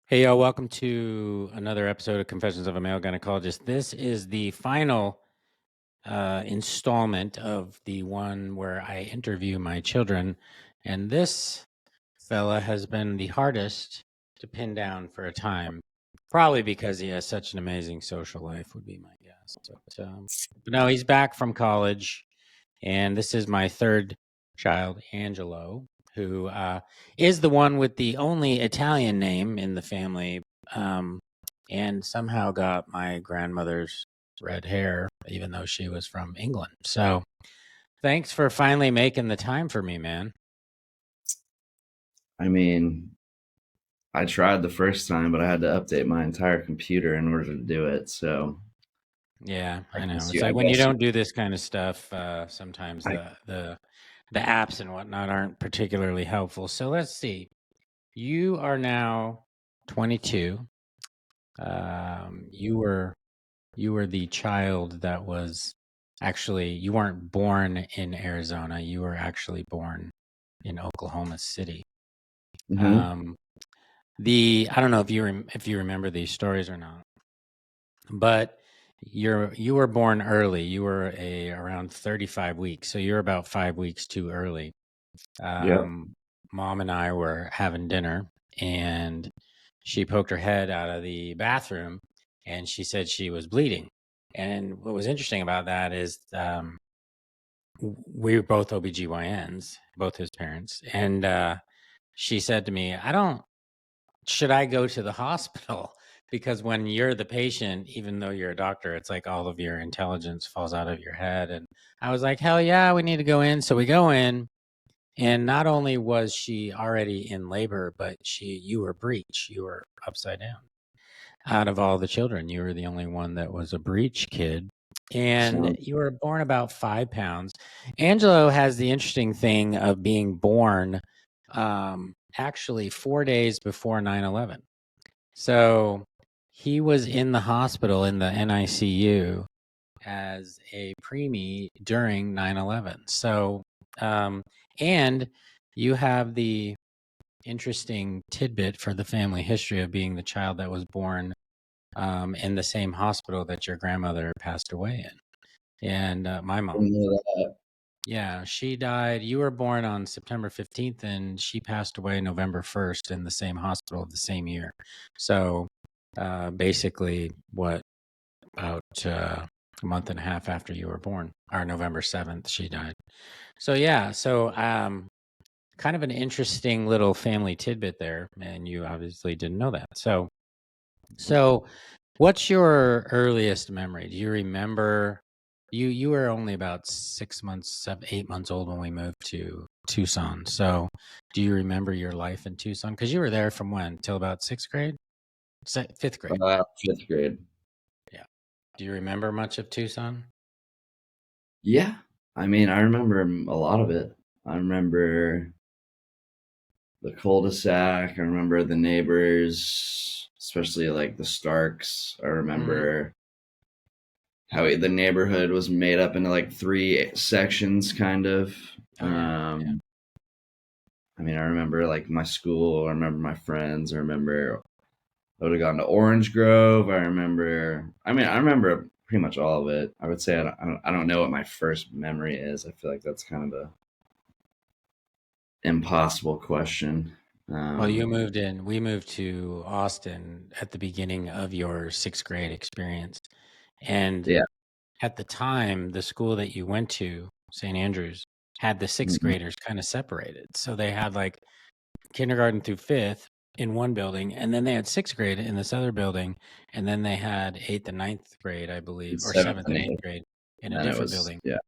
Hey, y'all, welcome to another episode of Confessions of a Male Gynecologist. This is the final installment of the one where I interview my children. And this fella has been the hardest to pin down for a time, probably because he has such an amazing social life, would be my guess. But no, he's back from college, and this is my third child, Angelo, who is the one with the only Italian name in the family, and somehow got my grandmother's red hair, even though she was from England. So thanks for finally making the time for me, man. I mean, I tried the first time, but I had to update my entire computer in order to do it. So Yeah, I I know. guess It's you, I like when you guess you, don't do this kind of stuff, sometimes I, the apps and whatnot aren't particularly helpful. So let's see. You are now 22. You were the child that was actually, you weren't born in Arizona. You were actually born in Oklahoma City. mm-hmm. Um, I don't know if you remember these stories or not, but you were born early. You were around 35 weeks, so you're about 5 weeks too early. Yep. Mom and I were having dinner, and she poked her head out of the bathroom, and she said she was bleeding. And what was interesting about that is we were both OBGYNs, both his parents, and she said to me, should I go to the hospital? Because when you're the patient, even though you're a doctor, it's like all of your intelligence falls out of your head. And I was like, hell yeah, we need to go in. So we go in, and not only was she already in labor, but you were breech, you were upside down. Out of all the children, you were the only one that was a breech kid. And So you were born about 5 pounds. Angelo has the interesting thing of being born actually 4 days before 9/11. So he was in the hospital in the NICU as a preemie during 9/11. So, and you have the interesting tidbit for the family history of being the child that was born in the same hospital that your grandmother passed away in. And my I mom, didn't know that. yeah, she died. You were born on September 15th, and she passed away November 1st in the same hospital of the same year. So basically, what, about a month and a half after you were born, or November 7th, she died. So, yeah, so kind of an interesting little family tidbit there, and you obviously didn't know that. So what's your earliest memory? Do you remember you were only about 6 months, 8 months old when we moved to Tucson. So do you remember your life in Tucson? Because you were there from when? Till about sixth grade? Fifth grade. Fifth grade. Yeah. Do you remember much of Tucson? Yeah. I mean, I remember a lot of it. I remember the cul-de-sac. I remember the neighbors, especially like the Starks. I Mm-hmm. remember how the neighborhood was made up into like three sections, kind of. Oh yeah. Yeah. Um, I mean, I remember like my school. I remember my friends. I remember I would have gone to Orange Grove. I remember. I mean, I remember pretty much all of it. I would say I don't know what my first memory is. I feel like that's kind of a impossible question. Well, you Um, moved in. We moved to Austin at the beginning of your sixth grade experience. And yeah. at the time, the school that you went to, St. Andrews, had the sixth Mhm. graders kind of separated. So they had like kindergarten through fifth in one building, and then they had sixth grade in this other building, and then they had eighth and ninth grade, I believe, or Seventh seventh and and eighth eighth, grade in and a then it different was building. yeah.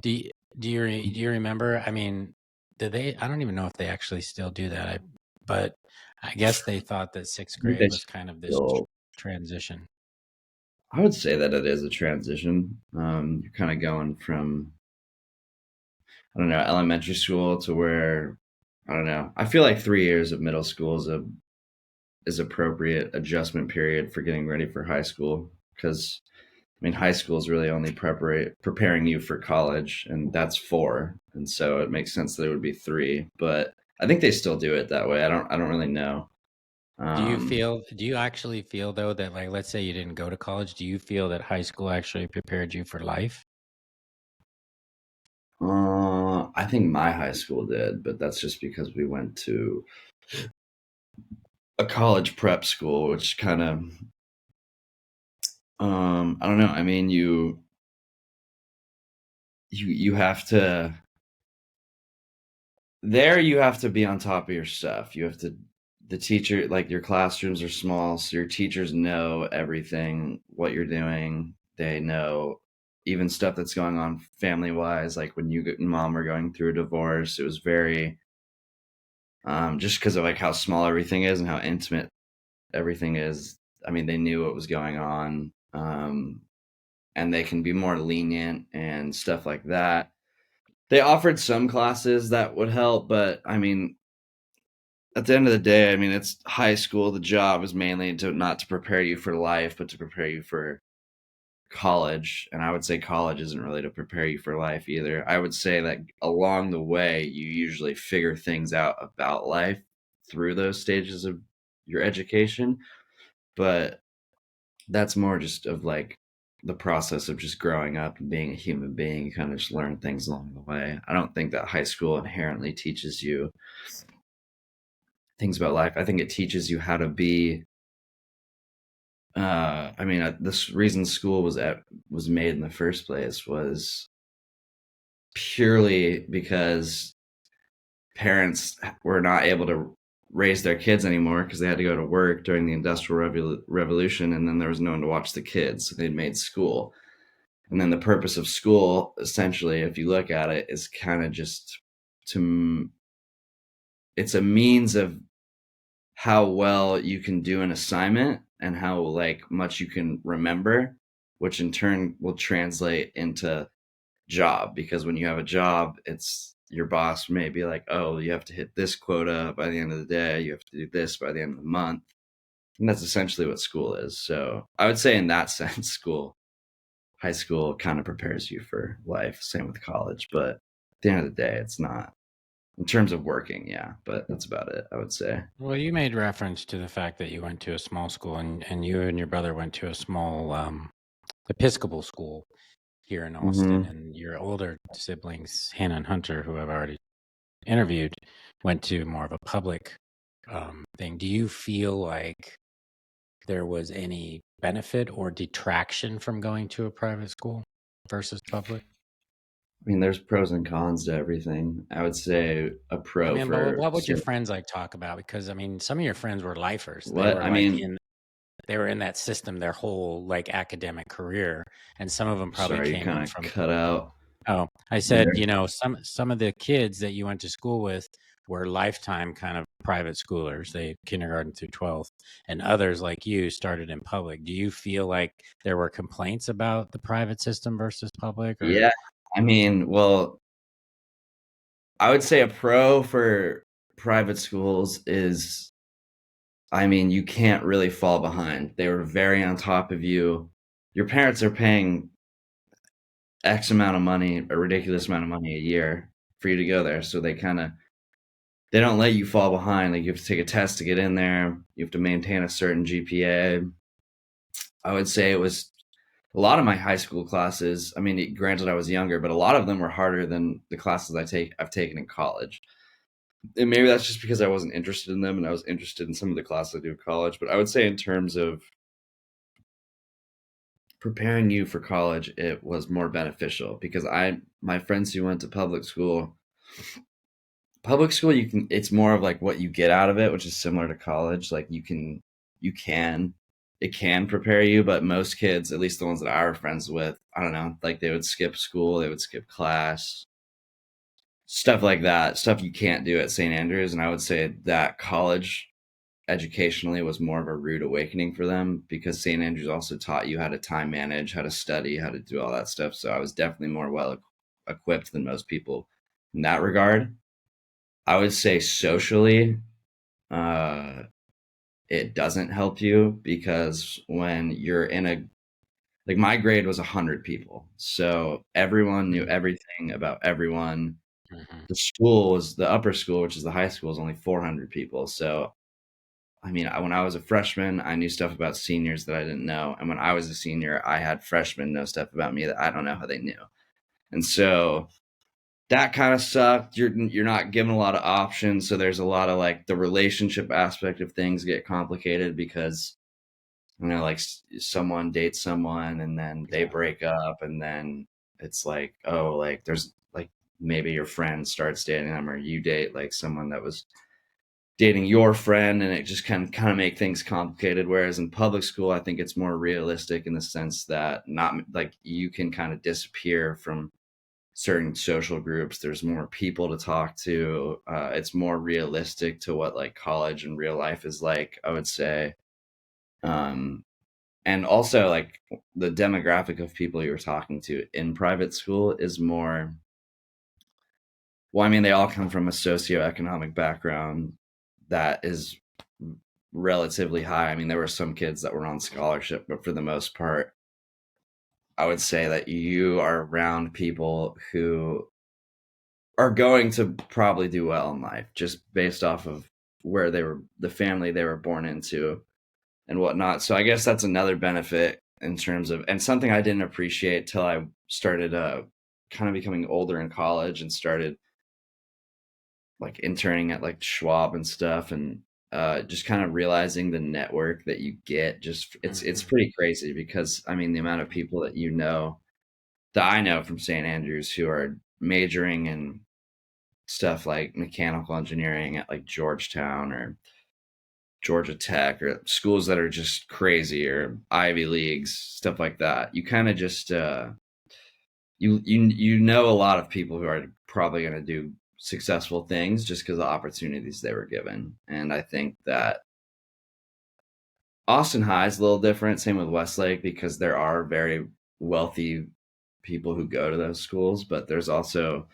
Do you remember? I mean, did they? I don't even know if they actually still do that. But I guess they thought that sixth I think grade they was kind of this still. transition. I would say that it is a transition. You're kind of going from I don't know elementary school to where I don't know. I feel like 3 years of middle school is appropriate adjustment period for getting ready for high school because I mean high school is really only preparing you for college and that's 4, and so it makes sense that it would be 3, but I think they still do it that way. I don't really know. Do you actually feel though that, like, let's say you didn't go to college, do you feel that high school actually prepared you for life? I think my high school did, but that's just because we went to a college prep school, which kind of, I don't know. I mean, you have to there. You have to be on top of your stuff. You have to. The teacher, like your classrooms are small, so your teachers know everything what you're doing. They know even stuff that's going on family wise, like when you and mom were going through a divorce. It was very just because of like how small everything is and how intimate everything is. I mean, they knew what was going on, and they can be more lenient and stuff like that. They offered some classes that would help, but I mean, at the end of the day, I mean, it's high school. The job is mainly to not to prepare you for life, but to prepare you for college. And I would say college isn't really to prepare you for life either. I would say that along the way, you usually figure things out about life through those stages of your education. But that's more just of like the process of just growing up and being a human being. You kind of just learn things along the way. I don't think that high school inherently teaches you things about life. I think it teaches you how to be. I mean, this reason school was made in the first place was purely because parents were not able to raise their kids anymore because they had to go to work during the Industrial Revolution, and then there was no one to watch the kids. So they'd made school. And then the purpose of school, essentially, if you look at it, is kind of just to, it's a means of how well you can do an assignment and how like much you can remember, which in turn will translate into job. Because when you have a job, it's your boss may be like, oh, you have to hit this quota by the end of the day. You have to do this by the end of the month. And that's essentially what school is. So I would say in that sense, high school kind of prepares you for life. Same with college, but at the end of the day, it's not in terms of working. Yeah, but that's about it, I would say. Well, you made reference to the fact that you went to a small school, and you and your brother went to a small Episcopal school here in Austin, Mm-hmm. and your older siblings, Hannah and Hunter, who I've already interviewed, went to more of a public thing. Do you feel like there was any benefit or detraction from going to a private school versus public? I mean, there's pros and cons to everything. I would say a I pro mean, but for what would your friends like talk about? Because I mean, some of your friends were lifers. They what were I like mean. they were in that system their whole like academic career, and some of them probably Sorry, you came kind in of from. cut out Oh, I said, there. you know, some of the kids that you went to school with were lifetime kind of private schoolers. They kindergarten through 12th, and others like you started in public. Do you feel like there were complaints about the private system versus public, or Yeah, I mean, well, I would say a pro for private schools is, I mean, you can't really fall behind. They were very on top of you. Your parents are paying X amount of money, a ridiculous amount of money a year for you to go there. So they don't let you fall behind. Like you have to take a test to get in there. You have to maintain a certain GPA. I would say it was a lot of my high school classes. I mean, granted, I was younger, but a lot of them were harder than the classes I've taken in college. And maybe that's just because I wasn't interested in them, and I was interested in some of the classes I do in college. But I would say, in terms of preparing you for college, it was more beneficial because my friends who went to public school, it's more of like what you get out of it, which is similar to college. Like you can, it can prepare you, but most kids, at least the ones that I were friends with, I don't know, like they would skip school, they would skip class, stuff like that, stuff you can't do at St. Andrews. And I would say that college educationally was more of a rude awakening for them because St. Andrews also taught you how to time manage, how to study, how to do all that stuff. So I was definitely more well equipped than most people in that regard. I would say socially, uh, it doesn't help you because when you're in a, like my grade was 100 people. So everyone knew everything about everyone. Mhm. The school was the upper school, which is the high school, is only 400 people. So I mean, when I was a freshman, I knew stuff about seniors that I didn't know. And when I was a senior, I had freshmen know stuff about me that I don't know how they knew. And so that kind of sucked. You're not given a lot of options. So there's a lot of like the relationship aspect of things get complicated because, like someone dates someone and then they break up and then it's like, oh, like there's like maybe your friend starts dating them or you date like someone that was dating your friend and it just can kind of make things complicated. Whereas in public school, I think it's more realistic in the sense that not like you can kind of disappear from certain social groups. There's more people to talk to. It's more realistic to what like college and real life is like, I would say. Um, and also like the demographic of people you're talking to in private school is more, well, I mean, they all come from a socioeconomic background that is relatively high. I mean, there were some kids that were on scholarship, but for the most part, I would say that you are around people who are going to probably do well in life just based off of where they were, the family they were born into and whatnot. So I guess that's another benefit in terms of, and something I didn't appreciate till I started kind of becoming older in college and started like interning at like Schwab and stuff, and just kind of realizing the network that you get. Just it's pretty crazy because I mean the amount of people that that I know from St. Andrews who are majoring in stuff like mechanical engineering at like Georgetown or Georgia Tech or schools that are just crazy or Ivy Leagues, stuff like that. You kind of just you know a lot of people who are probably going to do successful things just because of the opportunities they were given. And I think that Austin High is a little different. Same with Westlake because there are very wealthy people who go to those schools, but there's also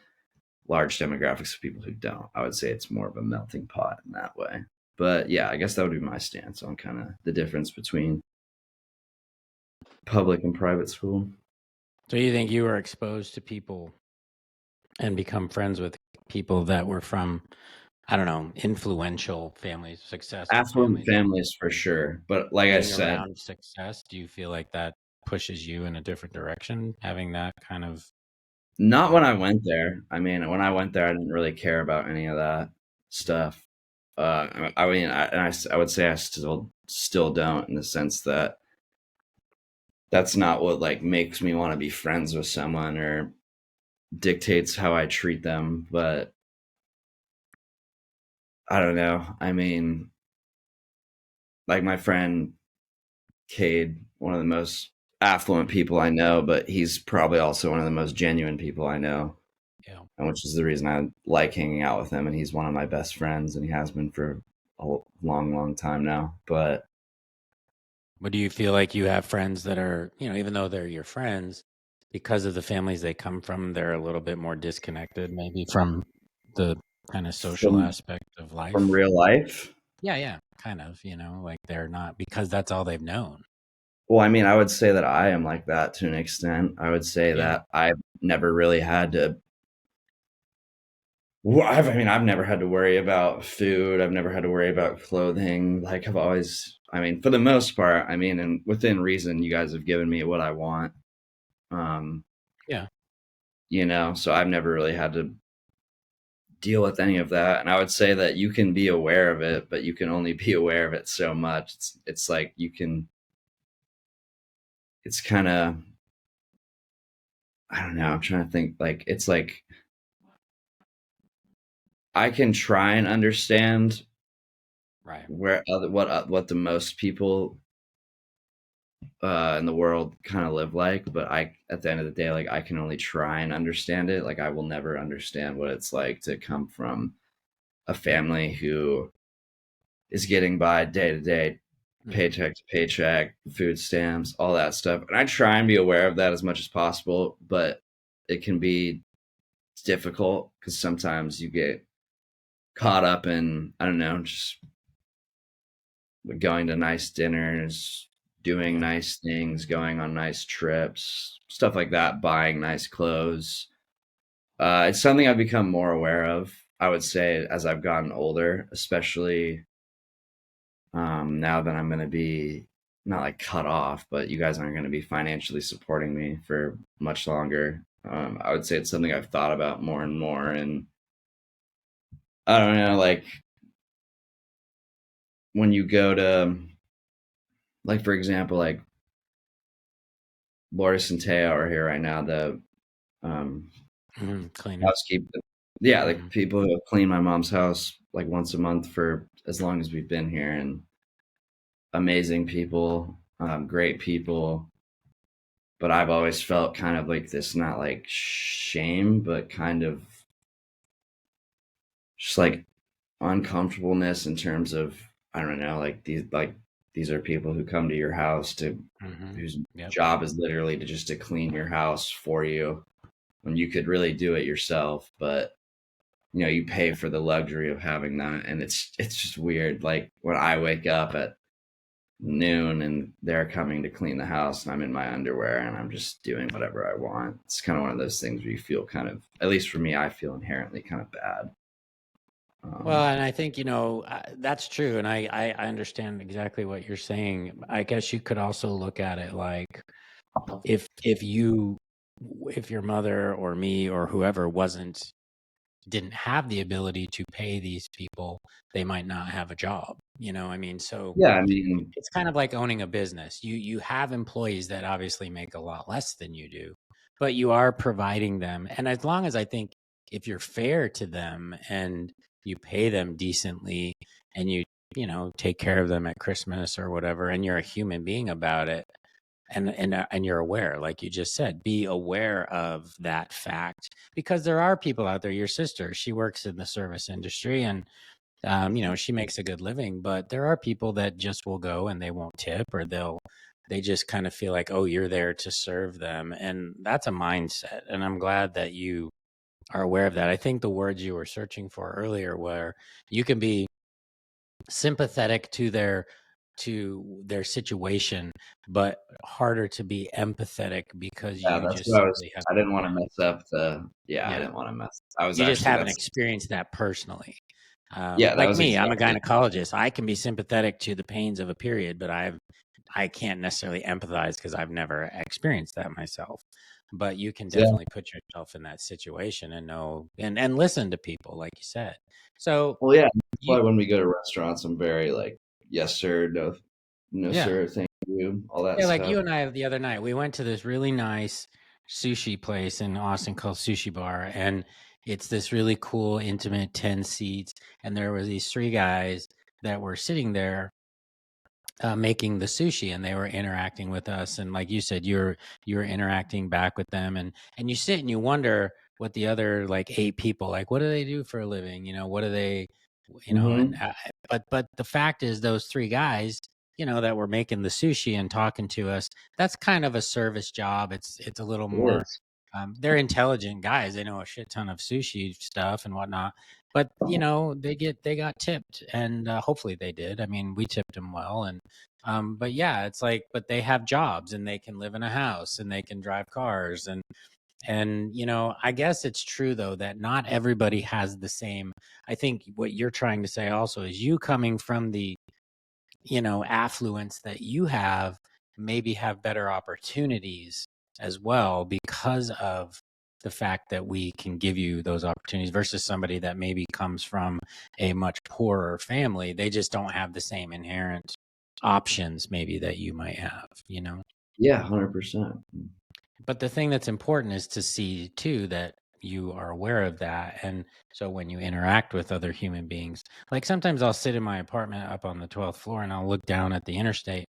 large demographics of people who don't. I would say it's more of a melting pot in that way. But yeah, I guess that would be my stance on kind of the difference between public and private school. So you think you were exposed to people and become friends with people that were from, I don't know, influential families, successful Affluent families? families for sure. But like I Being said, around success, do you feel like that pushes you in a different direction, having that kind of not when I um, went there. I mean, when I went there, I didn't really care about any of that stuff. I mean, I would say I still don't in the sense that that's not what like makes me want to be friends with someone or dictates how I treat them. But I don't know. I mean, like my friend Cade, one of the most affluent people I know, but he's probably also one of the most genuine people I know, yeah. and which is the reason I like hanging out with him. And he's one of my best friends, and he has been for a long, long time now. But But do you feel like you have friends that are, even though they're your friends, because of the families they come from, they're a little bit more disconnected, maybe from the kind of social from aspect of from life? real life, Yeah, yeah, kind of, like they're not because that's all they've known. well, I mean, I would say that I am like that to an extent. I would say Yeah. that I've never really had to. I mean, I've never had to worry about food. I've never had to worry about clothing. Like, I've always, I mean, for the most part, I mean, and within reason, you guys have given me what I want. Um, Yeah. so I've never really had to deal with any of that. And I would say that you can be aware of it, but you can only be aware of it so much. It's like it's kind of, I don't know. I'm trying to think. Like, it's like I can try and understand Right. what the most people in the world kind of live like, but I at the end of the day, like I can only try and understand it. Like I will never understand what it's like to come from a family who is getting by day to day, Hmm. paycheck to paycheck, food stamps, all that stuff. And I try and be aware of that as much as possible, but it can be difficult because sometimes you get caught up in, I don't know, just going to nice dinners, doing Yeah. nice things, going on nice trips, stuff like that, buying nice clothes. It's something I've become more aware of, I would say, as I've gotten older, especially now that I'm going to be not like cut off, but you guys aren't going to be financially supporting me for much longer. I would say it's something I've thought about more and more. And I don't know, like when you go to, like, for example, like Loris and Teo are here right now, the um, Cleaning. housekeeper. Yeah, like Hmm. people who have cleaned my mom's house like once a month for as long as we've been here, and amazing people, great people. But I've always felt kind of like this, not like shame, but kind of just like uncomfortableness in terms of, I don't know, these are people who come to your house to Hmm. whose Yep. job is literally to just to clean your house for you when you could really do it yourself, but you pay for the luxury of having that, and it's just weird. Like when I wake up at noon and they're coming to clean the house and I'm in my underwear and I'm just doing whatever I want. It's kind of one of those things where you feel kind of, at least for me, I feel inherently kind of bad. Well, Um, and I think, that's true. And I understand exactly what you're saying. I guess you could also look at it like if you, if your mother or me or whoever didn't have the ability to pay these people, they might not have a job. I mean, so yeah, I mean, it's kind of like owning a business. You have employees that obviously make a lot less than you do, but you are providing them. And as long as I think if you're fair to them and you pay them decently and you take care of them at Christmas or whatever, and you're a human being about it, and you're aware, like you just said, be aware of that fact, because there are people out there. Your sister, she works in the service industry, and she makes a good living, but there are people that just will go and they won't tip, or they just kind of feel like, oh, you're there to serve them. And that's a mindset. And I'm glad that you are aware of that. I think the words you were searching for earlier were you can be sympathetic to their situation, but harder to be empathetic because yeah, you that's just what I was. simply have I didn't want to mess up the. Yeah, I yeah, didn't want to mess. I was you just actually haven't that's. experienced that personally. Yeah, that Like was me, I'm a exactly. gynecologist. I can be sympathetic to the pains of a period, but I can't necessarily empathize because I've never experienced that myself. But you can Yeah. definitely put yourself in that situation and know and listen to people, like you said. So Well, yeah, that's you why when we go to restaurants, I'm very like, yes sir, no, no yeah. sir, thank you, all that Yeah, like stuff. you and I the other night, we went to this really nice sushi place in Austin called Sushi Bar, and it's this really cool, intimate 10 seats, and there was these three guys that were sitting there making the sushi, and they were interacting with us, and like you said, you're interacting back with them, and you sit and you wonder what the other like eight people, like, what do they do for a living, what do they, and Hmm. but the fact is those three guys, that were making the sushi and talking to us, that's kind of a service job. It's a little It more, is. they're intelligent guys, they know a shit ton of sushi stuff and whatnot, but they got tipped, and hopefully they did. I mean, we tipped them well, and but yeah, it's like, but they have jobs and they can live in a house and they can drive cars, and I guess it's true though that not everybody has the same. I think what you're trying to say also is you coming from the affluence that you have, maybe have better opportunities as well because of the fact that we can give you those opportunities versus somebody that maybe comes from a much poorer family. They just don't have the same inherent options maybe that you might have. Yeah, 100%. But the thing that's important is to see too that you are aware of that. And so when you interact with other human beings, like sometimes I'll sit in my apartment up on the 12th floor and I'll look down at the interstate,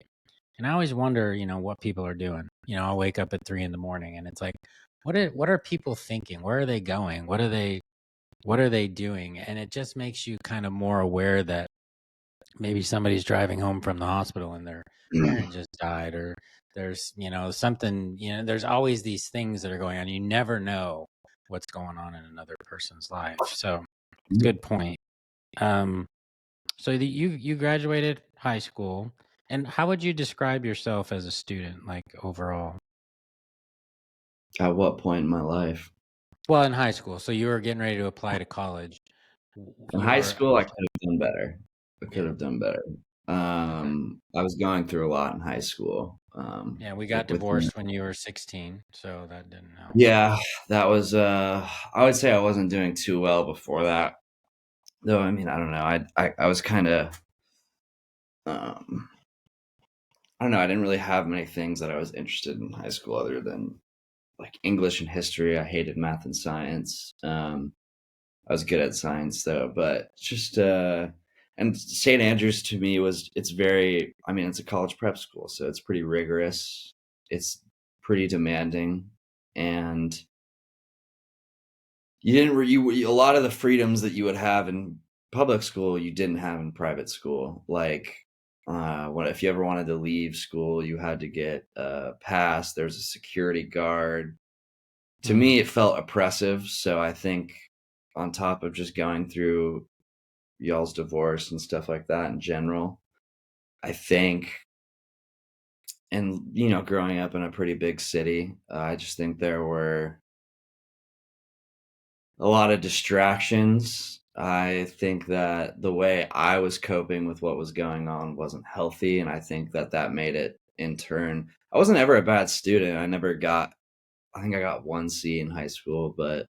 and I always wonder, what people are doing. I'll wake up at 3 in the morning and it's like, what are people thinking? Where are they going? What are they doing? And it just makes you kind of more aware that maybe somebody's driving home from the hospital and their parent just died, or there's something, there's always these things that are going on. You never know what's going on in another person's life. So good point. um so you graduated high school, and how would you describe yourself as a student, like overall? At what point in my life? Well, in high school, so you were getting ready to apply to college. In high Your school, I could have done better. I could Yeah. have done better. Okay. I was going through a lot in high school. Yeah, we got Like within, divorced when you were 16, so that didn't help. yeah, that was, I would say I wasn't doing too well before that. Though, I mean, I don't know. I was kind of, um, I don't know. I didn't really have many things that I was interested in high school other than like English and history. I hated math and science. I was good at science though, but just and St. Andrews to me was it's very I mean it's a college prep school, so it's pretty rigorous. It's pretty demanding, and you didn't a lot of the freedoms that you would have in public school you didn't have in private school. Like what if you ever wanted to leave school, you had to get a pass. There's a security guard. To Mm, me, it felt oppressive. So I think on top of just going through y'all's divorce and stuff like that in general. I think, and growing up in a pretty big city, I just think there were a lot of distractions. I think that the way I was coping with what was going on wasn't healthy, and I think that that made it in turn. I wasn't ever a bad student. I never got. I think I got 1C in high school, but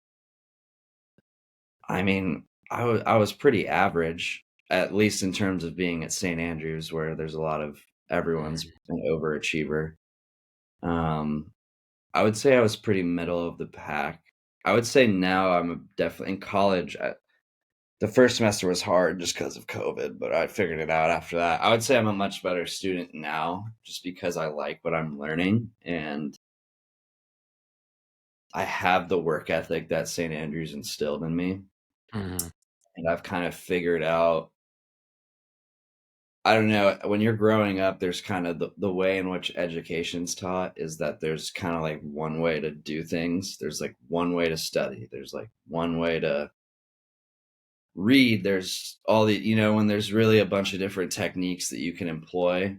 I mean, I was pretty average, at least in terms of being at St. Andrews, where there's a lot of everyone's mm, an overachiever. Um, I would say I was pretty middle of the pack. I would say now definitely in college. The first semester was hard just because of COVID, but I figured it out after that. I would say I'm a much better student now just because I like what I'm learning and I have the work ethic that St. Andrews instilled in me. mhm, And I've kind of figured out I don't know. When you're growing up, there's kind of the way in which education's taught is that there's kind of like one way to do things. There's like one way to study. There's like one way to read. There's all when there's really a bunch of different techniques that you can employ.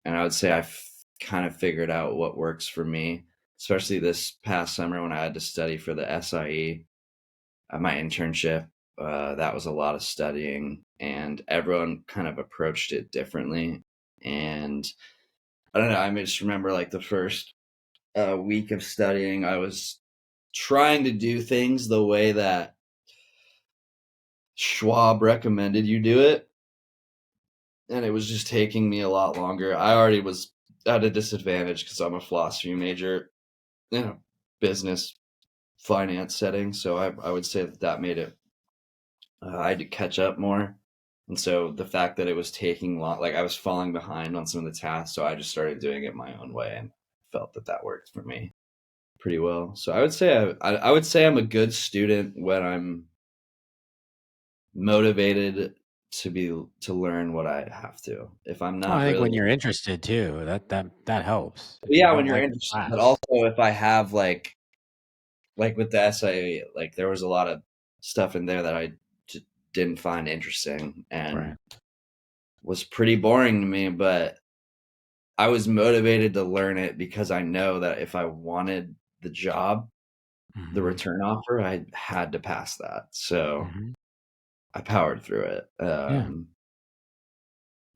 And I would say I've kind of figured out what works for me, especially this past summer when I had to study for the SIE at my internship. That was a lot of studying, and everyone kind of approached it differently. And I don't know. I just remember like the first week of studying, I was trying to do things the way that Schwab recommended you do it, and it was just taking me a lot longer. I already was at a disadvantage because I'm a philosophy major in a business finance setting, so I would say that that made it I had to catch up more. And so the fact that it was taking long, like I was falling behind on some of the tasks, so I just started doing it my own way and felt that that worked for me pretty well. So I would say I would say I'm a good student when I'm motivated to learn what I have to. If I'm Well, I not think really, when you're interested too, that helps. If you yeah, when don't you're like the interested, but class, also if I have like with the SIA, like there was a lot of stuff in there that I just didn't find interesting and right? was pretty boring to me, but I was motivated to learn it because I know that if I wanted the job, the Hmm, return offer, I had to pass that. So hmm. I powered through it. Yeah.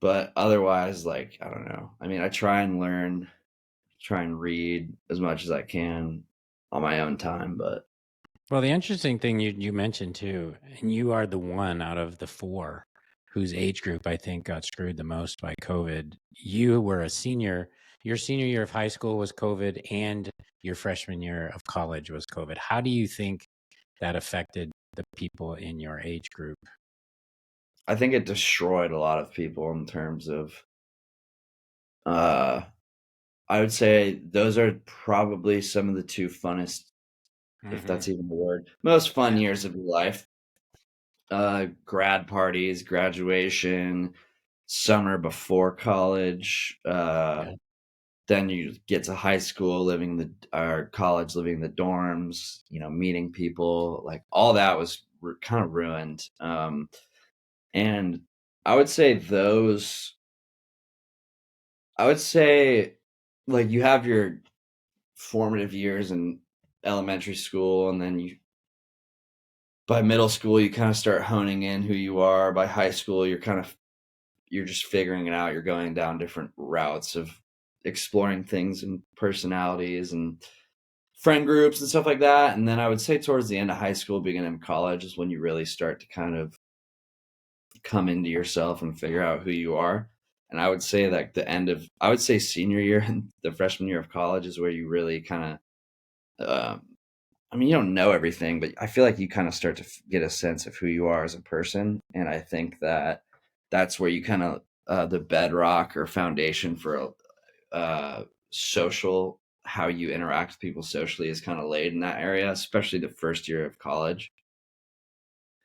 But otherwise, like, I don't know. I mean, I try and learn, try and read as much as I can on my own time, but Well, the interesting thing you mentioned too, and you are the one out of the four whose age group I think got screwed the most by COVID. You were a senior. Your senior year of high school was COVID, and your freshman year of college was COVID. How do you think that affected the people in your age group? I think it destroyed a lot of people in terms of, uh, I would say those are probably some of the two funnest, if Hmm. that's even the word, most fun Yeah. years of your life. Grad parties, graduation, summer before college. Yeah. Then you get to high school, living the or college, living the dorms. Meeting people. Like all that was kind of ruined. And I would say those. I would say like you have your formative years in elementary school, and then you by middle school, you kind of start honing in who you are. By high school, you're just figuring it out. You're going down different routes of exploring things and personalities and friend groups and stuff like that. And then I would say towards the end of high school, beginning of college is when you really start to kind of come into yourself and figure out who you are. And I would say that I would say senior year and the freshman year of college is where you really kind of, I mean, you don't know everything, but I feel like you kind of start to get a sense of who you are as a person. And I think that that's where you kind of, the bedrock or foundation for social, how you interact with people socially is kind of laid in that area, especially the first year of college.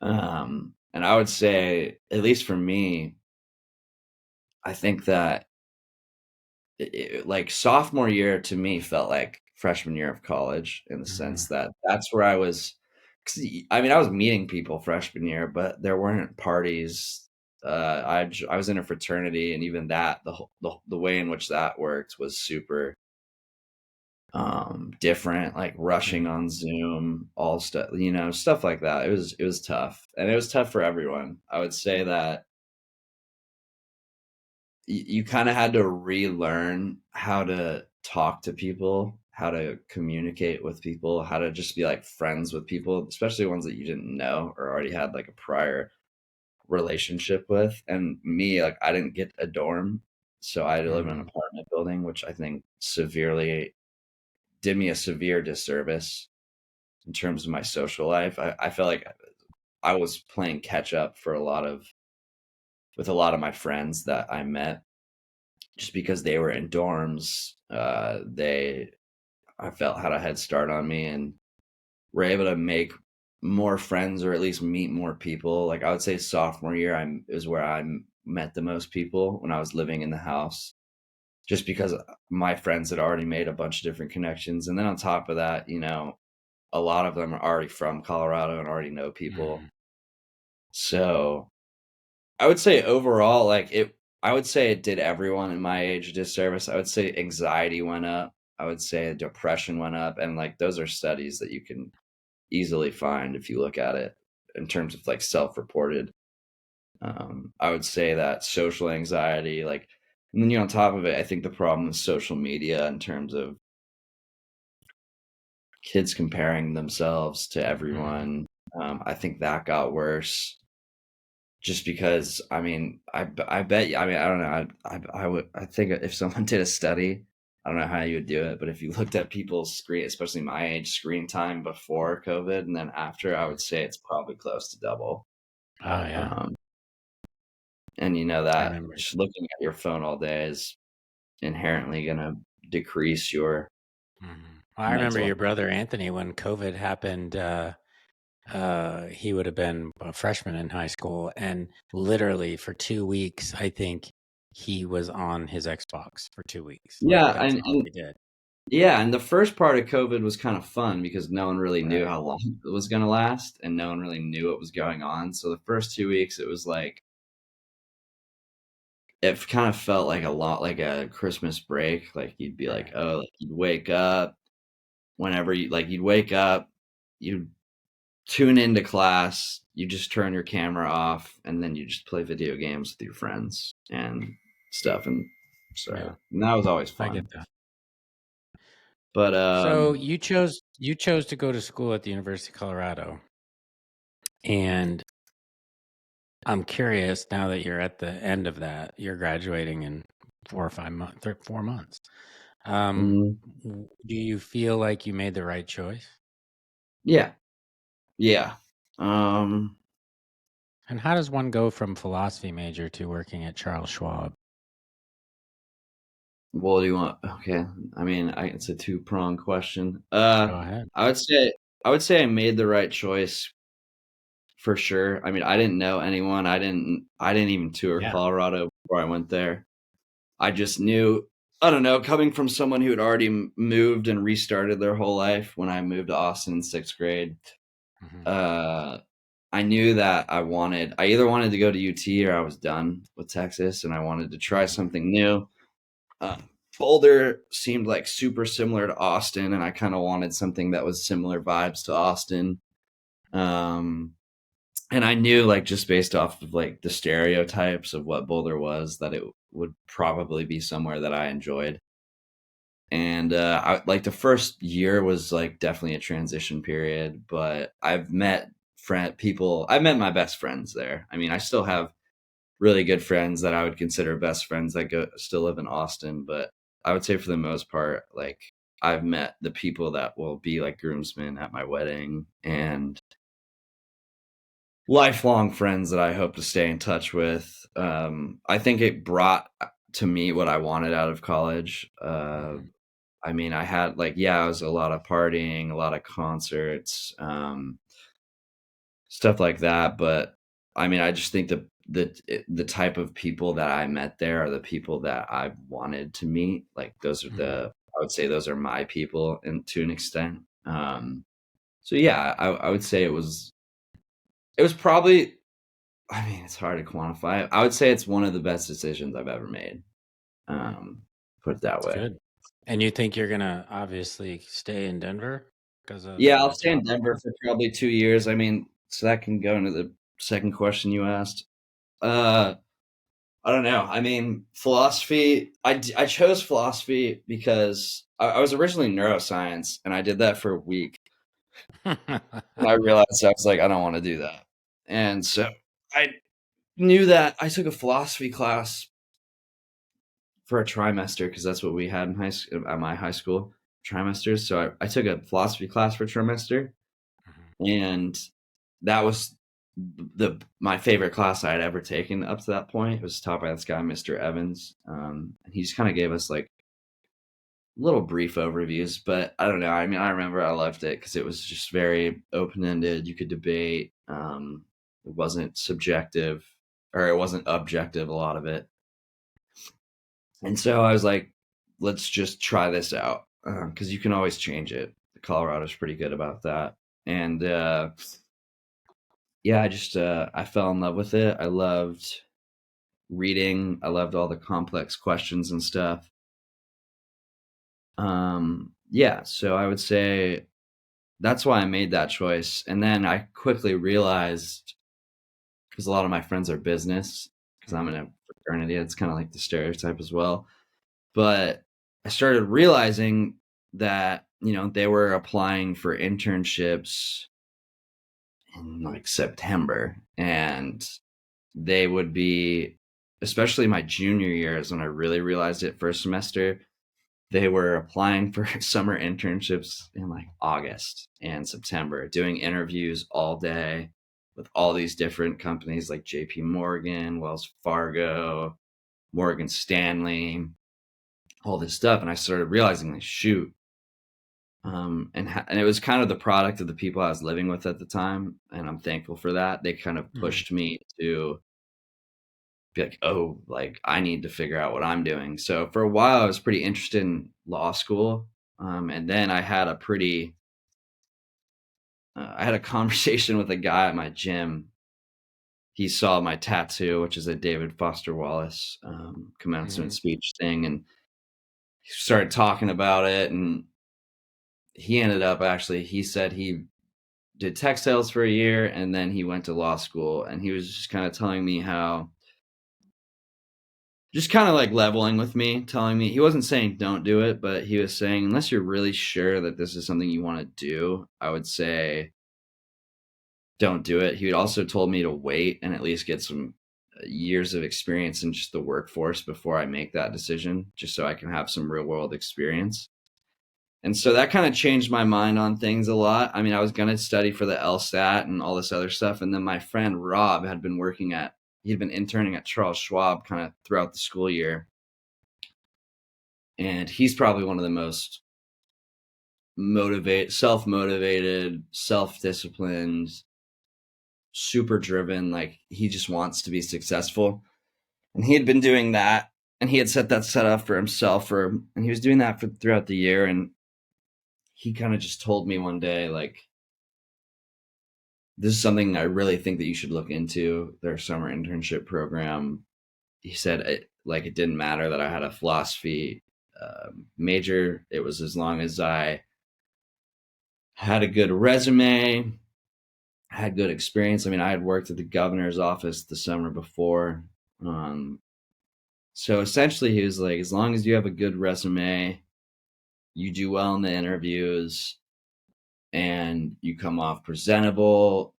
And I would say, at least for me, I think that like sophomore year to me felt like freshman year of college in the sense that that's where I was. 'Cause I mean, I was meeting people freshman year, but there weren't parties. I was in a fraternity, and even that the way in which that worked was super different, like rushing on Zoom, all stuff, stuff like that. It was tough, and it was tough for everyone. I would say that you kind of had to relearn how to talk to people, how to communicate with people, how to just be like friends with people, especially ones that you didn't know or already had like a prior relationship with. And me, like I didn't get a dorm, so I had to live in an apartment building, which I think severely did me a severe disservice in terms of my social life. I felt like I was playing catch up for with a lot of my friends that I met just because they were in dorms. I felt had a head start on me and were able to make more friends or at least meet more people. Like I would say sophomore year is where I met the most people when I was living in the house, just because my friends had already made a bunch of different connections. And then on top of that, a lot of them are already from Colorado and already know people. So I would say overall, I would say it did everyone in my age a disservice. I would say anxiety went up. I would say depression went up. And like, those are studies that you can easily find if you look at it in terms of like self-reported. I would say that social anxiety, and then on top of it, I think the problem with social media in terms of kids comparing themselves to everyone, I think that got worse. Just because, I mean, I bet you, I mean, I don't know. I think if someone did a study, I don't know how you would do it, but if you looked at people's screen, especially my age, screen time before COVID and then after, I would say it's probably close to double. Oh yeah, Um, and I that remember. just looking at your phone all day is inherently going to decrease your Well, I remember mental your health. brother Anthony when COVID happened. He would have been a freshman in high school, and literally for 2 weeks, I think he was on his Xbox for 2 weeks. Like Yeah, that's all he did. yeah, and the first part of COVID was kind of fun because no one really knew Right. how long it was going to last and no one really knew what was going on. So the first 2 weeks, it was like, it kind of felt like a lot like a Christmas break. Like you'd be like, Right. oh, like you'd wake up whenever you'd wake up, you'd tune into class, you just turn your camera off, and then you just play video games with your friends and stuff. Yeah, And that was always I get fun. that. But So you chose to go to school at the University of Colorado, and I'm curious now that you're at the end of that, you're graduating in 4 or 5 months, 4 months. mhm. Do you feel like you made the right choice? Yeah, yeah. Um, And how does one go from philosophy major to working at Charles Schwab? what do you want? Okay. I mean, it's a two-pronged question. Go ahead. I would say I made the right choice for sure. I mean, I didn't know anyone. I didn't even tour Yeah. Colorado before I went there. I just knew, I don't know, coming from someone who had already moved and restarted their whole life when I moved to Austin in 6th grade. Hmm. Uh, I knew that I either wanted to go to UT or I was done with Texas and I wanted to try Hmm. something new. Uh, Boulder seemed like super similar to Austin, and I kind of wanted something that was similar vibes to Austin. And I knew, like, just based off of like the stereotypes of what Boulder was, that it would probably be somewhere that I enjoyed. And like the first year was like definitely a transition period, but I've met people. I've met my best friends there. I mean, I still have really good friends that I would consider best friends that still live in Austin, but I would say for the most part, like, I've met the people that will be like groomsmen at my wedding, and lifelong friends that I hope to stay in touch with. I think it brought to me what I wanted out of college. Mhm. I mean, I had, like, yeah, it was a lot of partying, a lot of concerts, stuff like that. But I mean, I just think the type of people that I met there are the people that I wanted to meet. Like, those are Mhm. I would say those are my people, and to an extent. So yeah, I would say it was probably, I mean, it's hard to quantify. I would say it's one of the best decisions I've ever made. Um, put it that It's way. good. And you think you're gonna obviously stay in Denver because of Yeah, I'll the stay in job Denver offer? for probably 2 years. I mean, so that can go into the second question you asked. Uh, I don't know. I mean, philosophy. I chose philosophy because I was originally neuroscience, and I did that for a week, and I realized I was like, I don't want to do that, and so I knew that I took a philosophy class for a trimester, because that's what we had in at my high school, trimesters. So I took a philosophy class for a trimester, Mhm. and that was the my favorite class I had ever taken up to that point. It was taught by this guy, Mr. Evans. And he just kind of gave us like little brief overviews, but I don't know. I mean, I remember I loved it because it was just very open ended. You could debate. It wasn't subjective, or it wasn't objective, a lot of it. And so I was like, let's just try this out, because you can always change it. Colorado's pretty good about that. And yeah, I fell in love with it. I loved reading. I loved all the complex questions and stuff. Yeah, so I would say that's why I made that choice. And then I quickly realized, because a lot of my friends are business, because I'm in Mhm. a fraternity, it's kind of like the stereotype as well. But I started realizing that, they were applying for internships in like September, and they would be, especially my junior year is when I really realized it, first semester, they were applying for summer internships in like August and September, doing interviews all day with all these different companies like JP Morgan, Wells Fargo, Morgan Stanley, all this stuff. And I started realizing, like, shoot. And it was kind of the product of the people I was living with at the time, and I'm thankful for that. They kind of Mhm. pushed me to be like, oh, like, I need to figure out what I'm doing. So for a while, I was pretty interested in law school. And then I had a conversation with a guy at my gym. He saw my tattoo, which is a David Foster Wallace commencement Mhm. speech thing, and he started talking about it. And he ended up, actually, he said he did textiles for a year, and then he went to law school. And he was just kind of telling me how, just kind of like leveling with me, telling me, he wasn't saying don't do it, but he was saying, unless you're really sure that this is something you want to do, I would say don't do it. He also told me to wait and at least get some years of experience in just the workforce before I make that decision, just so I can have some real world experience. And so that kind of changed my mind on things a lot. I mean, I was going to study for the LSAT and all this other stuff. And then my friend Rob he'd been interning at Charles Schwab kind of throughout the school year. And he's probably one of the most self-motivated, self-disciplined, super driven. Like, he just wants to be successful. And he had been doing that, and he had set up for himself, and he was doing that for throughout the year. And he kind of just told me one day, like, this is something I really think that you should look into, their summer internship program. He said it didn't matter that I had a philosophy major. It was as long as I had a good resume, had good experience. I mean, I had worked at the governor's office the summer before. Um, so essentially, he was like, as long as you have a good resume, you do well in the interviews, and you come off presentable,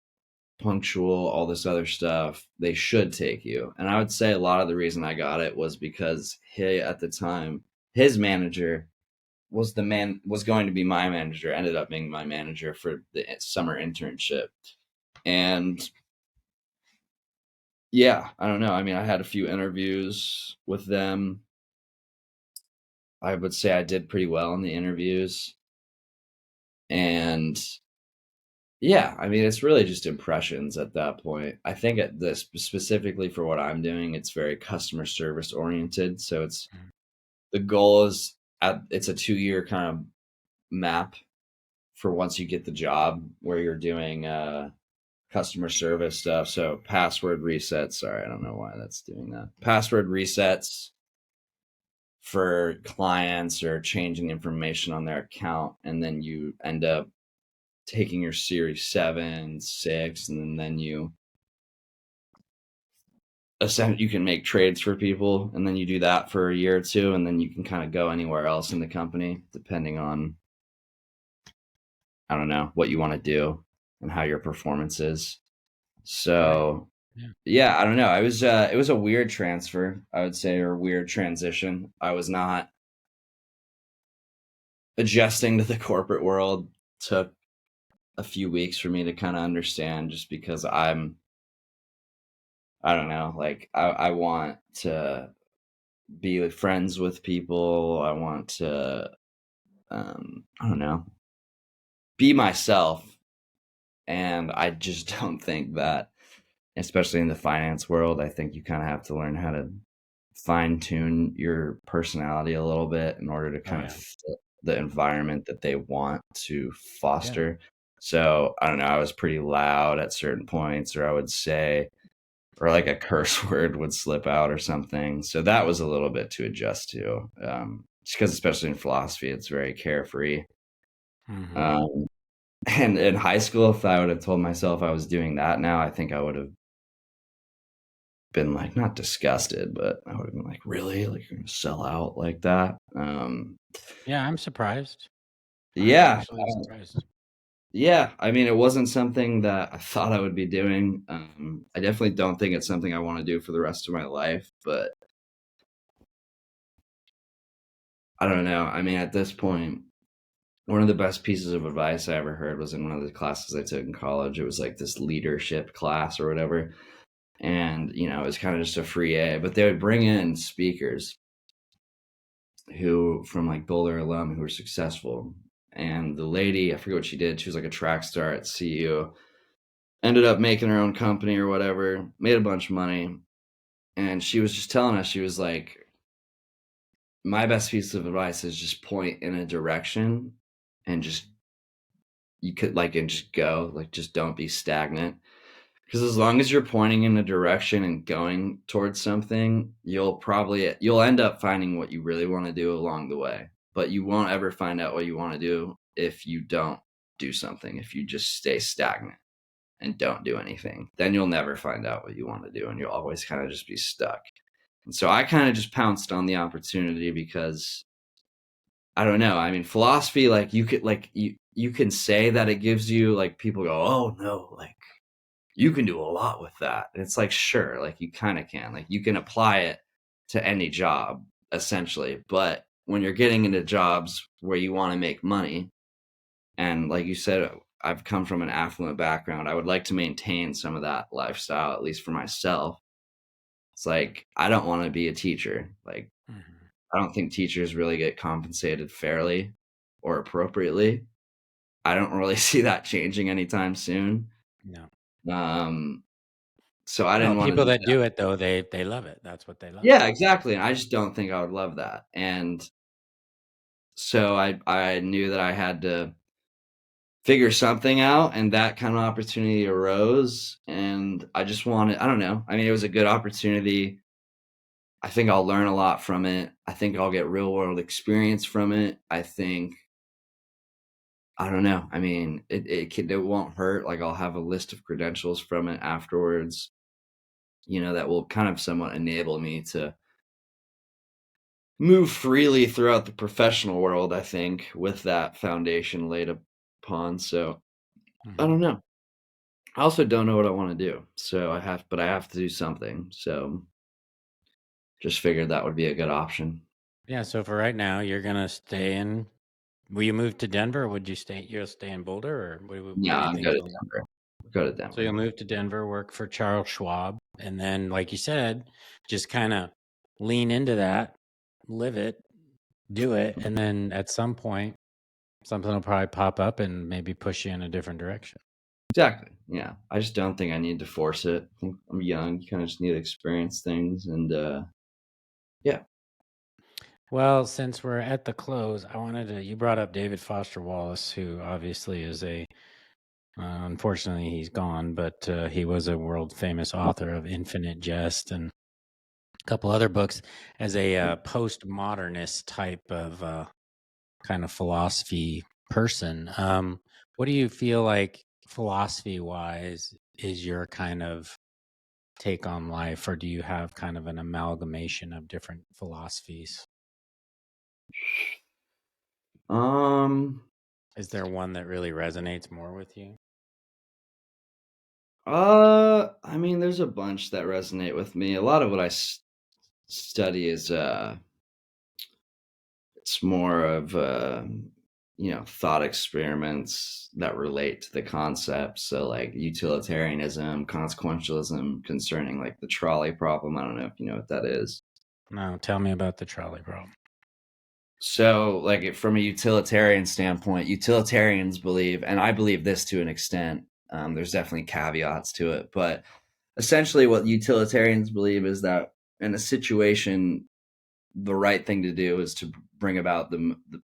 punctual, all this other stuff, they should take you. And I would say a lot of the reason I got it was because he, at the time, his manager was going to be my manager, ended up being my manager for the summer internship. And yeah, I don't know. I mean, I had a few interviews with them. I would say I did pretty well in the interviews. And yeah, I mean, it's really just impressions at that point. I think at this specifically for what I'm doing, it's very customer service oriented. So it's Mhm. the goal is it's a 2-year kind of map for once you get the job where you're doing customer service stuff. So password resets. Sorry, I don't know why that's doing that. Password resets for clients or changing information on their account, and then you end up taking your Series 7, 6, and then you can make trades for people, and then you do that for a year or two, and then you can kind of go anywhere else in the company depending on, I don't know, what you want to do and how your performance is. Right. So Yeah. yeah, I don't know. It was a weird transfer, I would say, or weird transition. I was not adjusting to the corporate world. Took a few weeks for me to kind of understand, just because I don't know, like I want to be with friends with people. I want to I don't know, be myself. And I just don't think that, especially in the finance world, I think you kind of have to learn how to fine tune your personality a little bit in order to Oh kind of yeah. fit the environment that they want to Yeah. foster. So I don't know, I was pretty loud at certain points, or I would say, or like a curse word would slip out or something. So that was a little bit to adjust to. Just because, especially in philosophy, it's very carefree. Hmm. Um, and in high school, if I would have told myself I was doing that now, I think I would have been like, not disgusted, but I would have been like, really? Like, you're gonna sell out like that? Yeah, I'm surprised. I'm Yeah, actually surprised. yeah. I mean, it wasn't something that I thought I would be doing. I definitely don't think it's something I want to do for the rest of my life, but I don't know. I mean, at this point, one of the best pieces of advice I ever heard was in one of the classes I took in college. It was like this leadership class or whatever. And, it was kind of just a free A, but they would bring in speakers who from like Boulder alum who were successful. And the lady, I forget what she did. She was like a track star at CU, ended up making her own company or whatever, made a bunch of money. And she was just telling us, she was like, my best piece of advice is just point in a direction, and just, you could like, and just go, like, just don't be stagnant. Because as long as you're pointing in a direction and going towards something, you'll end up finding what you really want to do along the way. But you won't ever find out what you want to do if you don't do something, if you just stay stagnant and don't do anything. Then you'll never find out what you want to do, and you'll always kind of just be stuck. And so I kind of just pounced on the opportunity because I don't know. I mean, philosophy, like, you could, like, you can say that it gives you, like, people go, oh no, like, you can do a lot with that. And it's like, sure, like, you kind of can. Like, you can apply it to any job, essentially. But when you're getting into jobs where you want to make money, and like you said, I've come from an affluent background, I would like to maintain some of that lifestyle, at least for myself. It's like, I don't want to be a teacher. Like, Hmm. I don't think teachers really get compensated fairly or appropriately. I don't really see that changing anytime soon. No. Um, so I No, didn't want to people do that that. do it though, they love it. That's what they love. Yeah, exactly. And I just don't think I would love that. And so I knew that I had to figure something out, and that kind of opportunity arose, and I just wanted, I don't know. I mean, it was a good opportunity. I think I'll learn a lot from it. I think I'll get real world experience from it. I think I don't know. I mean, it won't hurt. Like I'll have a list of credentials from it afterwards, that will kind of somewhat enable me to move freely throughout the professional world, I think, with that foundation laid upon. So I Mhm. don't know. I also don't know what I want to do. So but I have to do something. So just figured that would be a good option. Yeah. So for right now, you're gonna stay in. Will you move to Denver, or would you stay? You'll stay in Boulder, or what Yeah, are you I'll go to thinking? Denver. Go to So you'll Denver. move to Denver, work for Charles Schwab, and then, like you said, just kind of lean into that, live it, do it, and then at some point, something will probably pop up and maybe push you in a different direction. Exactly. Yeah. I just don't think I need to force it. I think I'm young. You kind of just need to experience things. And yeah. Well, since we're at the close, you brought up David Foster Wallace, who obviously is unfortunately he's gone, but he was a world famous author of Infinite Jest and a couple other books as a postmodernist type of kind of philosophy person. What do you feel like philosophy wise is your kind of take on life, or do you have kind of an amalgamation of different philosophies? Um, Is there one that really resonates more with you? I mean, there's a bunch that resonate with me. A lot of what I study is, it's more of, thought experiments that relate to the concepts. So, like utilitarianism, consequentialism concerning like the trolley problem. I don't know if you know what that is. No, tell me about the trolley problem. So, like, from a utilitarian standpoint, utilitarians believe, and I believe this to an extent, there's definitely caveats to it, but essentially what utilitarians believe is that in a situation, the right thing to do is to bring about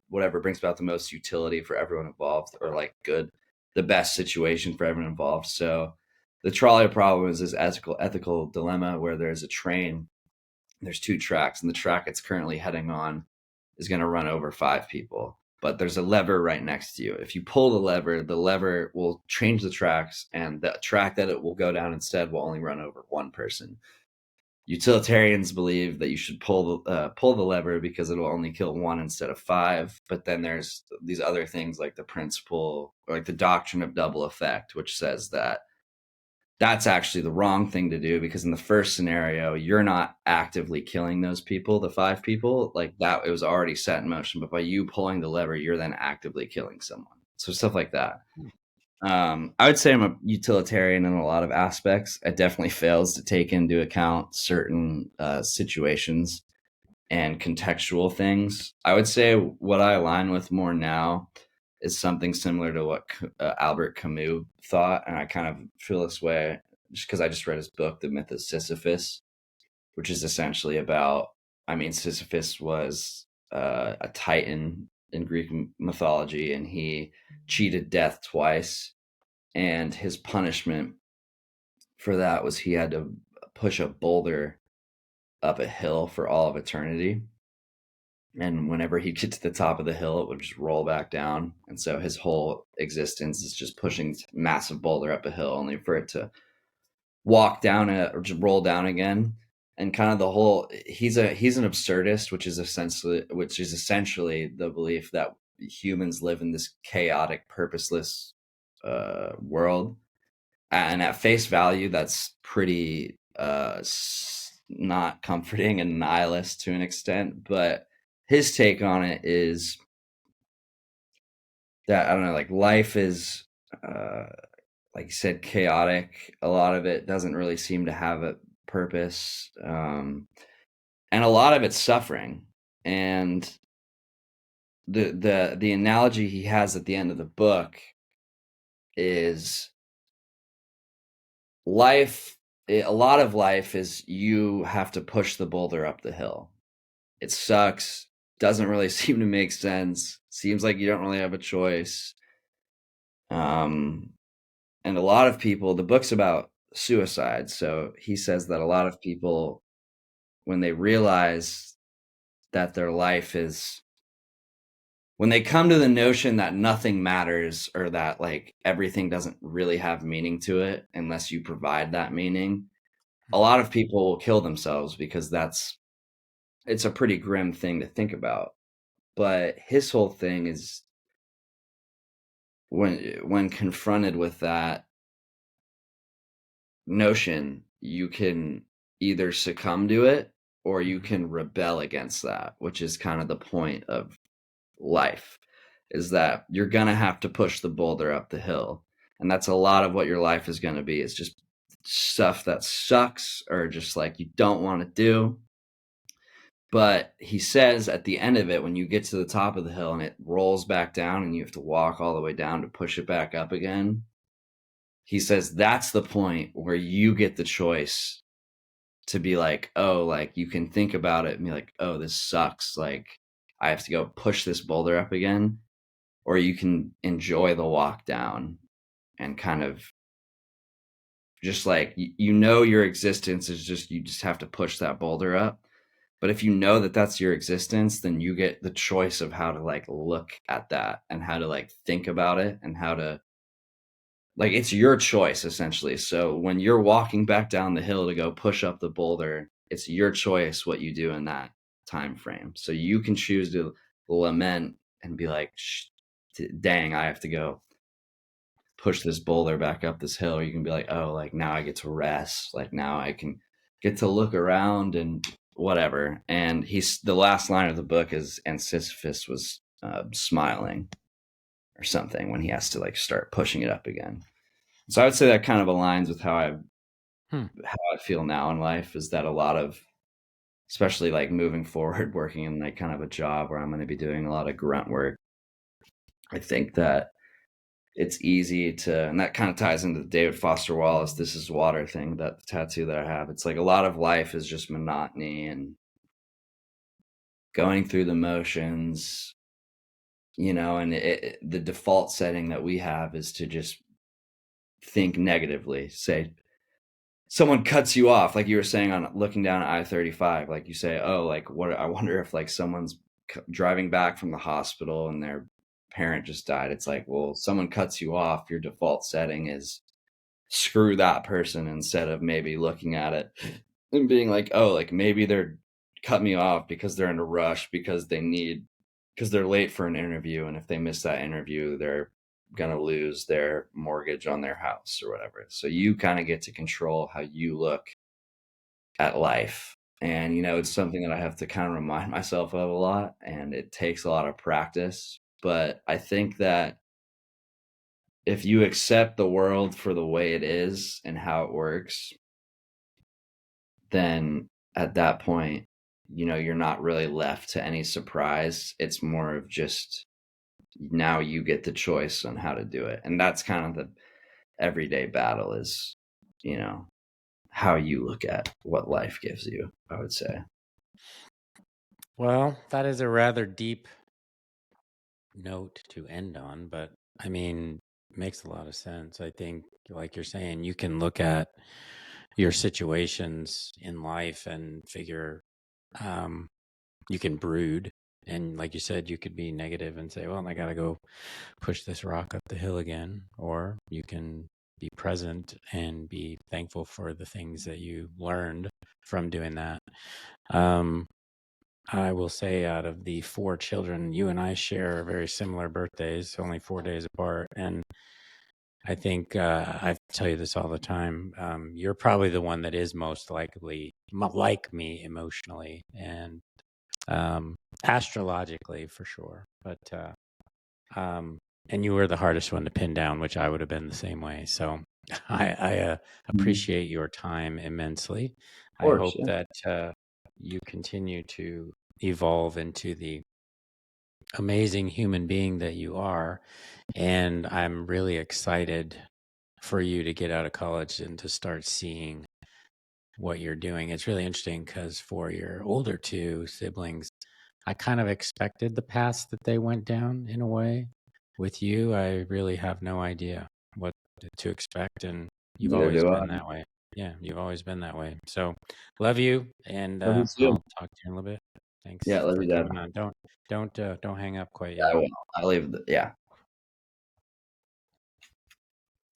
whatever brings about the most utility for everyone involved, or like the best situation for everyone involved. So the trolley problem is this ethical dilemma where there's a train, there's two tracks, and the track it's currently heading on is going to run over five people. But there's a lever right next to you. If you pull the lever will change the tracks, and the track that it will go down instead will only run over one person. Utilitarians believe that you should pull the lever because it will only kill one instead of five. But then there's these other things like the principle, or like the doctrine of double effect, which says that that's actually the wrong thing to do, because in the first scenario, you're not actively killing those people, the five people, like that, it was already set in motion. But by you pulling the lever, you're then actively killing someone. So stuff like that. I would say I'm a utilitarian in a lot of aspects. It definitely fails to take into account certain situations and contextual things. I would say what I align with more now is something similar to what Albert Camus thought, and I kind of feel this way just because I just read his book, The Myth of Sisyphus, which is essentially about. I mean, Sisyphus was a titan in Greek mythology, and he cheated death twice, and his punishment for that was he had to push a boulder up a hill for all of eternity. And whenever he gets to the top of the hill, it would just roll back down. And so his whole existence is just pushing massive boulder up a hill, only for it to walk down it or just roll down again. And kind of the whole he's an absurdist, which is essentially the belief that humans live in this chaotic, purposeless world. And at face value, that's pretty not comforting and nihilist to an extent. But his take on it is that, I don't know, like life is, like you said, chaotic. A lot of it doesn't really seem to have a purpose, and a lot of it's suffering. And the analogy he has at the end of the book is life. A lot of life is you have to push the boulder up the hill. It sucks. Doesn't really seem to make sense. Seems like you don't really have a choice. Um, and a lot of people, the book's about suicide. So he says that a lot of people, when they realize that their life is when they come to the notion that nothing matters or that like everything doesn't really have meaning to it unless you provide that meaning, a lot of people will kill themselves because it's a pretty grim thing to think about. But his whole thing is when confronted with that notion, you can either succumb to it or you can rebel against that, which is kind of the point of life, is that you're going to have to push the boulder up the hill. And that's a lot of what your life is going to be. It's just stuff that sucks or just like you don't want to do. But he says at the end of it, when you get to the top of the hill and it rolls back down and you have to walk all the way down to push it back up again, he says that's the point where you get the choice to be like, oh, like you can think about it and be like, oh, this sucks. Like I have to go push this boulder up again. Or you can enjoy the walk down and kind of just like, you know, your existence is just, you just have to push that boulder up. But if you know that that's your existence, then you get the choice of how to like look at that and how to like think about it and how to like, it's your choice essentially. So when you're walking back down the hill to go push up the boulder, it's your choice what you do in that time frame. So you can choose to lament and be like, dang, I have to go push this boulder back up this hill. Or you can be like, oh, like now I get to rest. Like now I can get to look around and whatever. And the last line of the book is, and Sisyphus was smiling or something when he has to like start pushing it up again. So I would say that kind of aligns with how I feel now in life, is that a lot of, especially like moving forward, working in like kind of a job where I'm going to be doing a lot of grunt work. I think that it's easy to, and that kind of ties into the David Foster Wallace, "This is Water" thing, that tattoo that I have. It's like a lot of life is just monotony and going through the motions, you know, and the default setting that we have is to just think negatively. Say someone cuts you off, like you were saying on looking down I-35, like you say, oh, like what, I wonder if like someone's driving back from the hospital and their parent just died. It's like, well, someone cuts you off, your default setting is screw that person, instead of maybe looking at it and being like, oh, like maybe they're cut me off because they're in a rush, because they're late for an interview, and if they miss that interview, they're gonna lose their mortgage on their house or whatever. So you kind of get to control how you look at life. And you know, it's something that I have to kind of remind myself of a lot, and it takes a lot of practice. But I think that if you accept the world for the way it is and how it works, then at that point, you know, you're not really left to any surprise. It's more of just, now you get the choice on how to do it. And that's kind of the everyday battle, is, you know, how you look at what life gives you, I would say. Well, that is a rather deep note to end on, but I mean, makes a lot of sense. I think, like you're saying, you can look at your situations in life and figure, you can brood. And like you said, you could be negative and say, well, I got to go push this rock up the hill again. Or you can be present and be thankful for the things that you learned from doing that. I will say, out of the 4 children, you and I share very similar birthdays, only 4 days apart. And I think I tell you this all the time. You're probably the one that is most likely like me emotionally and astrologically, for sure. But and you were the hardest one to pin down, which I would have been the same way. So I appreciate your time immensely. Of I course, hope yeah. that you continue to evolve into the amazing human being that you are. And I'm really excited for you to get out of college and to start seeing what you're doing. It's really interesting because for your older 2 siblings, I kind of expected the paths that they went down in a way. With you, I really have no idea what to expect. And you've Neither always do I. been that way. Yeah, you've always been that way. So love you. And Love you too. I'll talk to you in a little bit. Thanks Yeah, love for you, Dad. coming on. Don't hang up quite Yeah, I yet. will. I'll leave. Yeah.